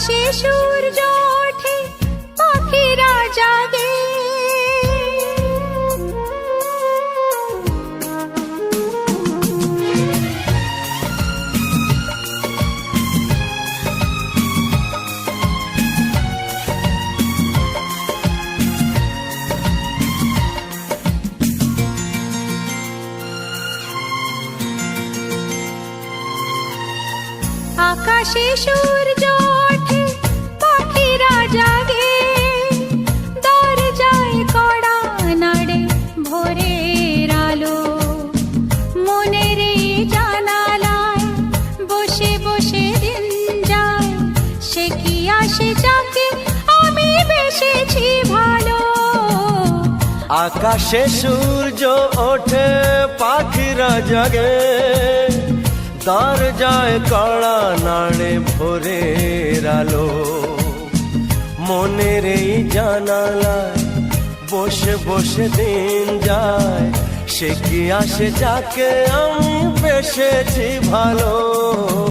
আকাশে সূর্য ওঠে, পাখিরা জাগে। আকাশে সূর্য ওঠে, পাখিরা জাগে। দরজায় কড়া নাড়ে ভোরের আলো, মনের এই জানালায় বসে বসে দিন যায়। সে কি আসে যাকে আমি বেসেছি ভালো। আকাশে সূর্য ওঠে, পাখিরা জাগে। দরজায় কড়া নাড়ে ভোরের আলো, মনের এই জানালায় বসে বসে দিন যায়। সে কি আসে যাকে আমি বেসেছি ভালো।